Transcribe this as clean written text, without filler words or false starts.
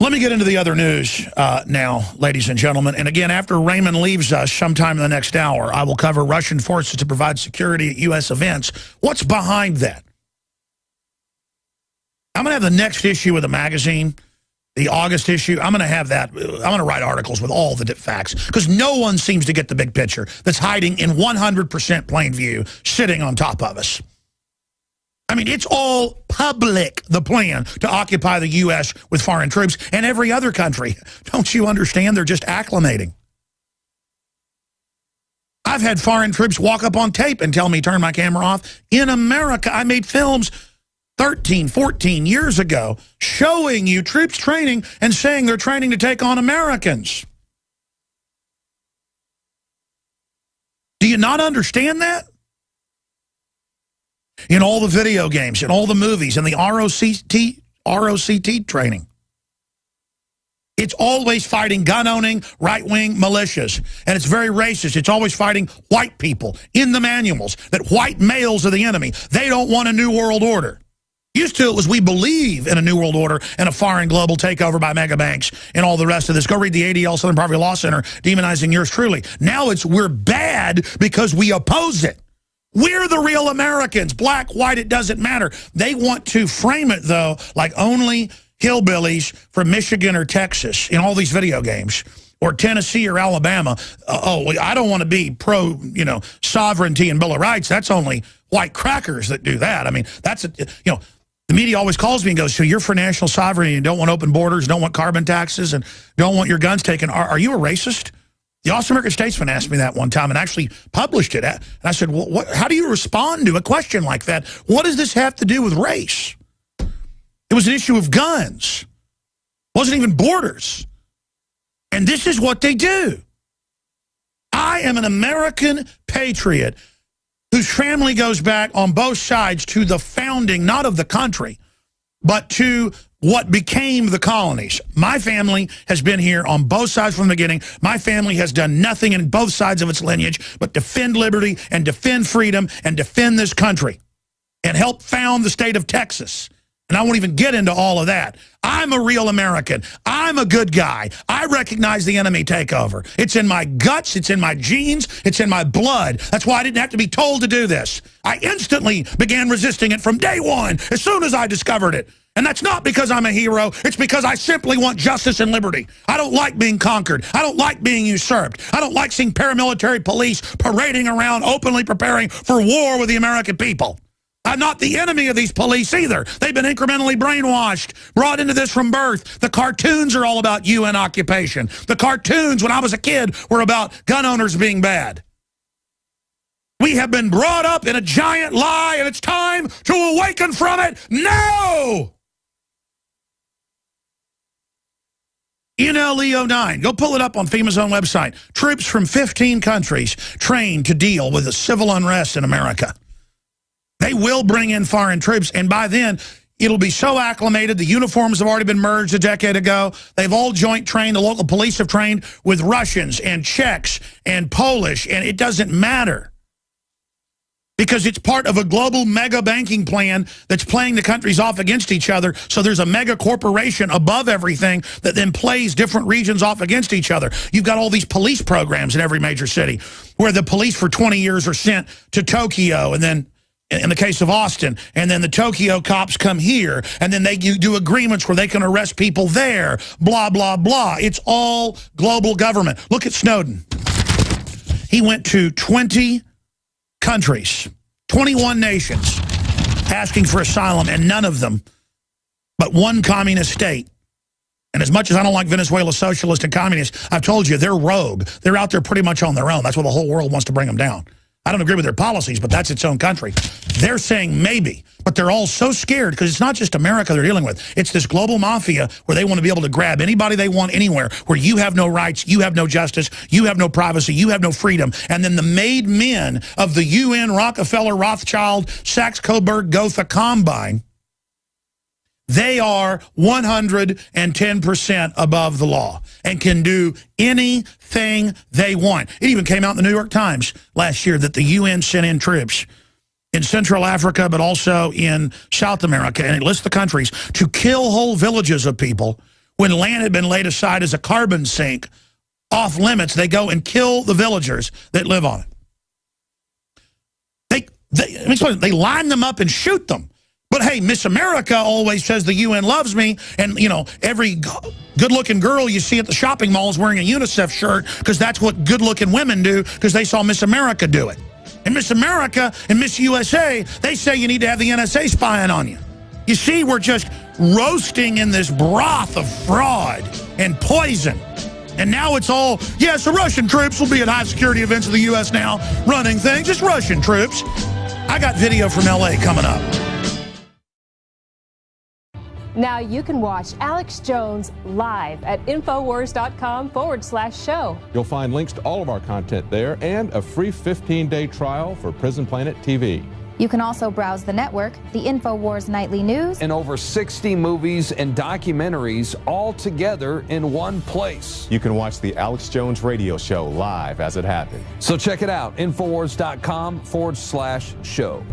Let me get into the other news now, ladies and gentlemen. And again, after Raymond leaves us sometime in the next hour, I will cover Russian forces to provide security at U.S. events. What's behind that? I'm going to have the next issue of the magazine, the August issue. I'm going to have that. I'm going to write articles with all the facts because no one seems to get the big picture that's hiding in 100% plain view sitting on top of us. I mean, it's all public, the plan to occupy the U.S. with foreign troops and every other country. Don't you understand? They're just acclimating. I've had foreign troops walk up on tape and tell me, turn my camera off. In America, I made films 13, 14 years ago showing you troops training and saying they're training to take on Americans. Do you not understand that? In all the video games, in all the movies, in the ROCT training. It's always fighting gun-owning, right-wing militias. And it's very racist. It's always fighting white people in the manuals, that white males are the enemy. They don't want a new world order. Used to, it was we believe in a new world order and a foreign global takeover by mega banks and all the rest of this. Go read the ADL Southern Poverty Law Center demonizing yours truly. Now it's we're bad because we oppose it. We're the real Americans. Black, white, it doesn't matter. They want to frame it, though, like only hillbillies from Michigan or Texas in all these video games, or Tennessee or Alabama. I don't want to be pro, sovereignty and Bill of Rights. That's only white crackers that do that. I mean, that's, the media always calls me and goes, so you're for national sovereignty and don't want open borders, don't want carbon taxes, and don't want your guns taken. Are you a racist? The Austin American Statesman asked me that one time and actually published it. And I said, well, how do you respond to a question like that? What does this have to do with race? It was an issue of guns. It wasn't even borders. And this is what they do. I am an American patriot whose family goes back on both sides to the founding, not of the country, but to what became the colonies. My family has been here on both sides from the beginning. My family has done nothing in both sides of its lineage but defend liberty and defend freedom and defend this country and help found the state of Texas. And I won't even get into all of that. I'm a real American. I'm a good guy. I recognize the enemy takeover. It's in my guts. It's in my genes. It's in my blood. That's why I didn't have to be told to do this. I instantly began resisting it from day one as soon as I discovered it. And that's not because I'm a hero. It's because I simply want justice and liberty. I don't like being conquered. I don't like being usurped. I don't like seeing paramilitary police parading around openly preparing for war with the American people. I'm not the enemy of these police either. They've been incrementally brainwashed, brought into this from birth. The cartoons are all about UN occupation. The cartoons, when I was a kid, were about gun owners being bad. We have been brought up in a giant lie, and it's time to awaken from it now! NLEO 9. Go pull it up on FEMA's own website. Troops from 15 countries trained to deal with the civil unrest in America. They will bring in foreign troops, and by then, it'll be so acclimated. The uniforms have already been merged a decade ago. They've all joint trained. The local police have trained with Russians and Czechs and Polish, and it doesn't matter. Because it's part of a global mega banking plan that's playing the countries off against each other. So there's a mega corporation above everything that then plays different regions off against each other. You've got all these police programs in every major city where the police for 20 years are sent to Tokyo, and then in the case of Austin, and then the Tokyo cops come here, and then they do agreements where they can arrest people there, blah, blah, blah. It's all global government. Look at Snowden. He went to 20 countries, 21 nations, asking for asylum, and none of them but one communist state. And as much as I don't like Venezuela socialist and communists, I've told you, they're rogue. They're out there pretty much on their own. That's why the whole world wants to bring them down. I don't agree with their policies, but that's its own country. They're saying maybe, but they're all so scared because it's not just America they're dealing with. It's this global mafia where they want to be able to grab anybody they want anywhere, where you have no rights, you have no justice, you have no privacy, you have no freedom. And then the made men of the UN, Rockefeller, Rothschild, Sachs-Coburg, Gotha combine, they are 110% above the law and can do anything they want. It even came out in the New York Times last year that the UN sent in troops in Central Africa, but also in South America, and it lists the countries, to kill whole villages of people when land had been laid aside as a carbon sink, off limits, they go and kill the villagers that live on it. They line them up and shoot them. But hey, Miss America always says the UN loves me, and you know, every good-looking girl you see at the shopping mall is wearing a UNICEF shirt because that's what good-looking women do because they saw Miss America do it. And Miss America and Miss USA, they say you need to have the NSA spying on you. You see, we're just roasting in this broth of fraud and poison. And now it's all, yes, the Russian troops will be at high security events of the U.S. now running things. Just Russian troops. I got video from L.A. coming up. Now you can watch Alex Jones live at Infowars.com/show. You'll find links to all of our content there and a free 15-day trial for Prison Planet TV. You can also browse the network, the InfoWars Nightly News, and over 60 movies and documentaries all together in one place. You can watch the Alex Jones radio show live as it happens. So check it out, Infowars.com/show.